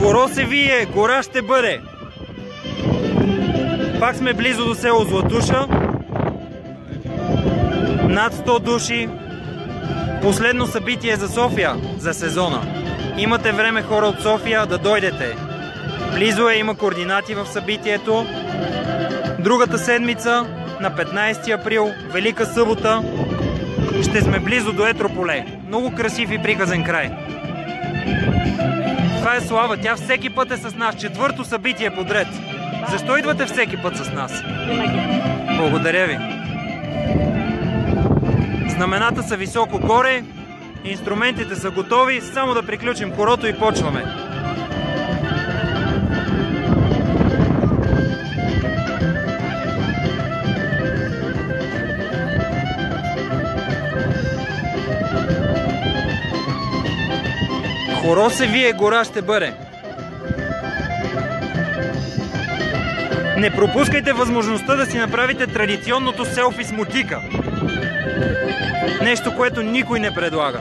Хоро се вие, гора ще бъде! Пак сме близо до село Златуша. Над 100 души. Последно събитие за София за сезона. Имате време, хора от София, да дойдете. Близо е, има координати в събитието. Другата седмица, на 15 април, Велика събота, ще сме близо до Етрополе. Много красив и приказен край. Това е Слава, тя всеки път е с нас. 4-то събитие подред. Защо идвате всеки път с нас? Благодаря ви. Знамената са високо горе, инструментите са готови, само да приключим хорото и почваме. Хоро се вие, гора ще бъде! Не пропускайте възможността да си направите традиционното селфи с мотика. Нещо, което никой не предлага.